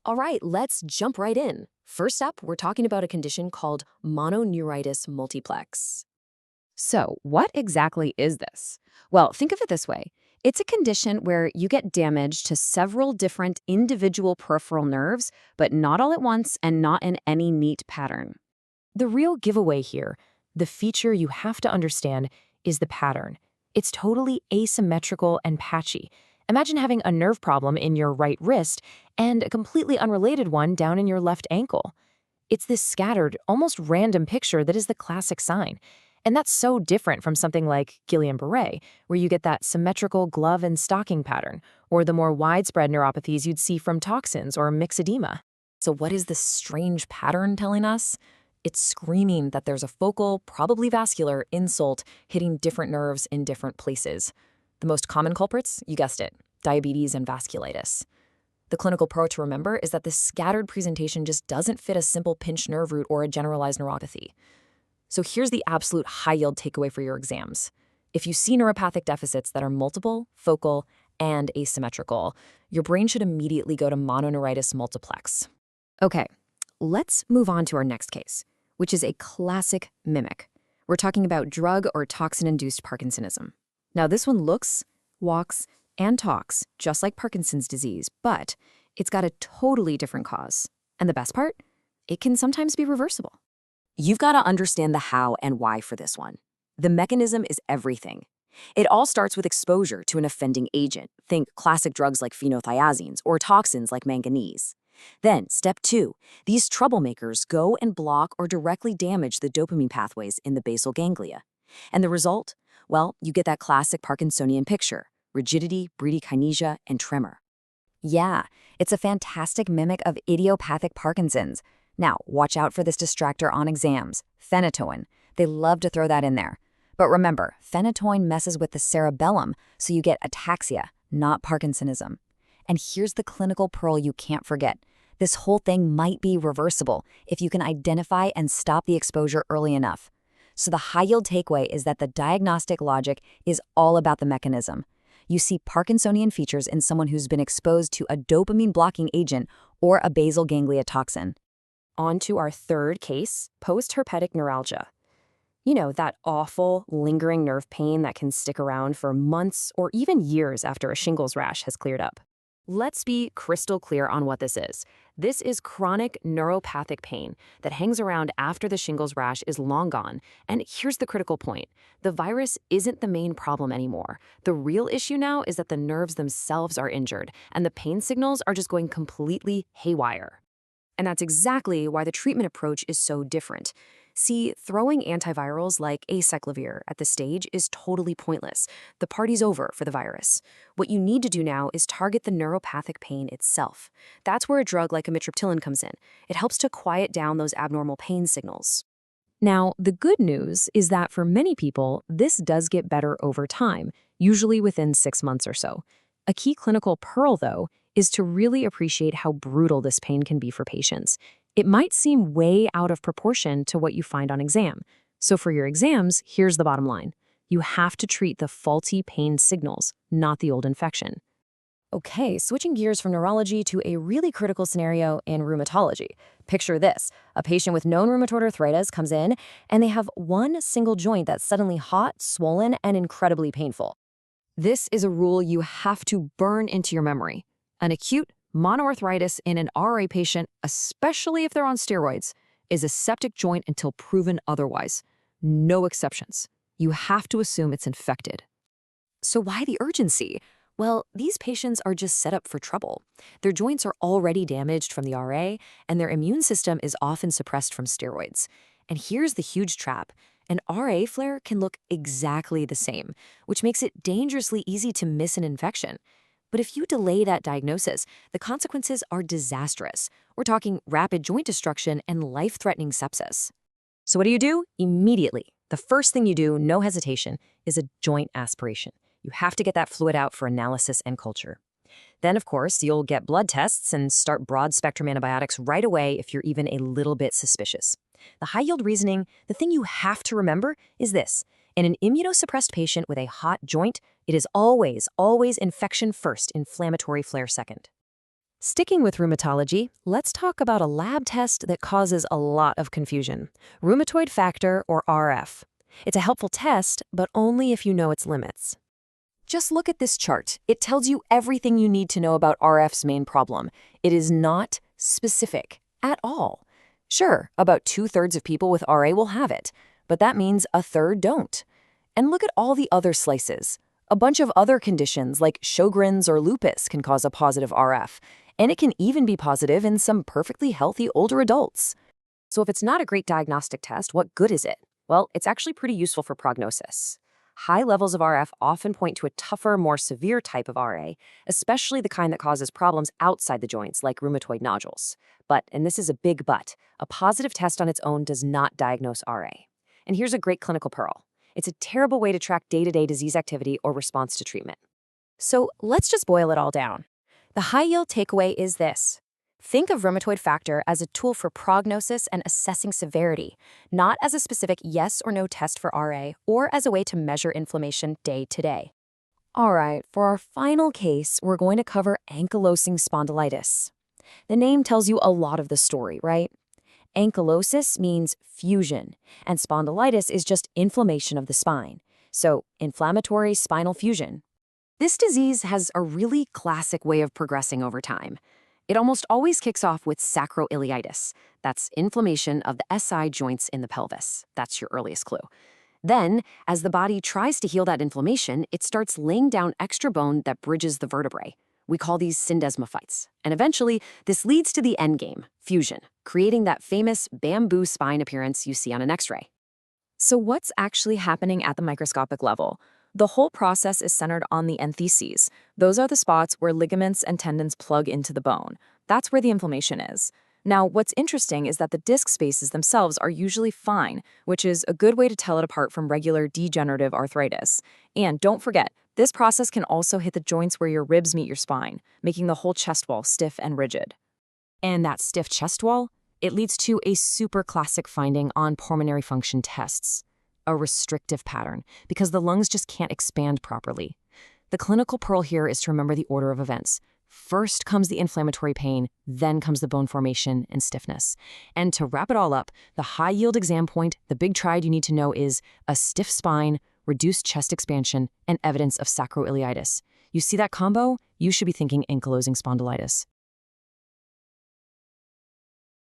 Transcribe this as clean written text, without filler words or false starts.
All right, let's jump right in. First up, we're talking about a condition called Mononeuritis multiplex. So, what exactly is this? Well, think of it this way. It's a condition where you get damage to several different individual peripheral nerves, but not all at once and not in any neat pattern. The real giveaway here, the feature you have to understand, is the pattern. It's totally asymmetrical and patchy. Imagine having a nerve problem in your right wrist and a completely unrelated one down in your left ankle. It's this scattered, almost random picture that is the classic sign. And that's so different from something like Guillain-Barré, where you get that symmetrical glove and stocking pattern, or the more widespread neuropathies you'd see from toxins or myxedema. So what is this strange pattern telling us? It's screaming that there's a focal, probably vascular, insult hitting different nerves in different places. The most common culprits, you guessed it, diabetes and vasculitis. The clinical pro to remember is that this scattered presentation just doesn't fit a simple pinched nerve root or a generalized neuropathy. So here's the absolute high-yield takeaway for your exams. If you see neuropathic deficits that are multiple, focal, and asymmetrical, your brain should immediately go to mononeuritis multiplex. Okay, let's move on to our next case, which is a classic mimic. We're talking about drug or toxin-induced Parkinsonism. Now, this one looks, walks, and talks just like Parkinson's disease, but it's got a totally different cause. And the best part? It can sometimes be reversible. You've got to understand the how and why for this one. The mechanism is everything. It all starts with exposure to an offending agent. Think classic drugs like phenothiazines or toxins like manganese. Then, step 2, these troublemakers go and block or directly damage the dopamine pathways in the basal ganglia. And the result? Well, you get that classic Parkinsonian picture: rigidity, bradykinesia, and tremor. Yeah, it's a fantastic mimic of idiopathic Parkinson's. Now, watch out for this distractor on exams, phenytoin. They love to throw that in there. But remember, phenytoin messes with the cerebellum, so you get ataxia, not Parkinsonism. And here's the clinical pearl you can't forget. This whole thing might be reversible if you can identify and stop the exposure early enough. So the high-yield takeaway is that the diagnostic logic is all about the mechanism. You see Parkinsonian features in someone who's been exposed to a dopamine-blocking agent or a basal ganglia toxin. On to our third case, post-herpetic neuralgia. You know, that awful, lingering nerve pain that can stick around for months or even years after a shingles rash has cleared up. Let's be crystal clear on what this is. This is chronic neuropathic pain that hangs around after the shingles rash is long gone. And here's the critical point. The virus isn't the main problem anymore. The real issue now is that the nerves themselves are injured, and the pain signals are just going completely haywire. And that's exactly why the treatment approach is so different. See, throwing antivirals like acyclovir at the stage is totally pointless. The party's over for the virus. What you need to do now is target the neuropathic pain itself. That's where a drug like amitriptyline comes in. It helps to quiet down those abnormal pain signals. Now, the good news is that for many people, this does get better over time, usually within 6 months or so. A key clinical pearl, though, is to really appreciate how brutal this pain can be for patients. It might seem way out of proportion to what you find on exam. So for your exams, here's the bottom line. You have to treat the faulty pain signals, not the old infection. Okay, switching gears from neurology to a really critical scenario in rheumatology. Picture this. A patient with known rheumatoid arthritis comes in, and they have one single joint that's suddenly hot, swollen, and incredibly painful. This is a rule you have to burn into your memory. An acute monoarthritis in an RA patient, especially if they're on steroids, is a septic joint until proven otherwise. No exceptions. You have to assume it's infected. So why the urgency? Well, these patients are just set up for trouble. Their joints are already damaged from the RA, and their immune system is often suppressed from steroids. And here's the huge trap. An RA flare can look exactly the same, which makes it dangerously easy to miss an infection. But if you delay that diagnosis, the consequences are disastrous. We're talking rapid joint destruction and life-threatening sepsis. So what do? Immediately. The first thing you do, no hesitation, is a joint aspiration. You have to get that fluid out for analysis and culture. Then, of course, you'll get blood tests and start broad-spectrum antibiotics right away if you're even a little bit suspicious. The high-yield reasoning, the thing you have to remember is this. In an immunosuppressed patient with a hot joint, it is always infection first, inflammatory flare second. Sticking with rheumatology, let's talk about a lab test that causes a lot of confusion. Rheumatoid factor, or RF. It's a helpful test, but only if you know its limits. Just look at this chart. It tells you everything you need to know about RF's main problem. It is not specific at all. Sure, about 2/3 of people with RA will have it, but that means a third don't. And look at all the other slices. A bunch of other conditions like Sjogren's or lupus can cause a positive RF, and it can even be positive in some perfectly healthy older adults. So if it's not a great diagnostic test, what good is it? Well, it's actually pretty useful for prognosis. High levels of RF often point to a tougher, more severe type of RA, especially the kind that causes problems outside the joints, like rheumatoid nodules. But, and this is a big but, a positive test on its own does not diagnose RA. And here's a great clinical pearl. It's a terrible way to track day-to-day disease activity or response to treatment. So let's just boil it all down. The high-yield takeaway is this. Think of rheumatoid factor as a tool for prognosis and assessing severity, not as a specific yes or no test for RA or as a way to measure inflammation day to day. All right, for our final case, we're going to cover ankylosing spondylitis. The name tells you a lot of the story, right? Ankylosis means fusion, and spondylitis is just inflammation of the spine. So, inflammatory spinal fusion. This disease has a really classic way of progressing over time. It almost always kicks off with sacroiliitis. That's inflammation of the SI joints in the pelvis. That's your earliest clue. Then, as the body tries to heal that inflammation, it starts laying down extra bone that bridges the vertebrae. We call these syndesmophytes. And eventually, this leads to the endgame, fusion, creating that famous bamboo spine appearance you see on an X-ray. So what's actually happening at the microscopic level? The whole process is centered on the entheses. Those are the spots where ligaments and tendons plug into the bone. That's where the inflammation is. Now, what's interesting is that the disc spaces themselves are usually fine, which is a good way to tell it apart from regular degenerative arthritis. And don't forget, this process can also hit the joints where your ribs meet your spine, making the whole chest wall stiff and rigid. And that stiff chest wall, it leads to a super classic finding on pulmonary function tests. A restrictive pattern, because the lungs just can't expand properly. The clinical pearl here is to remember the order of events. First comes the inflammatory pain, then comes the bone formation and stiffness. And to wrap it all up, the high-yield exam point, the big triad you need to know is a stiff spine, reduced chest expansion, and evidence of sacroiliitis. You see that combo? You should be thinking ankylosing spondylitis.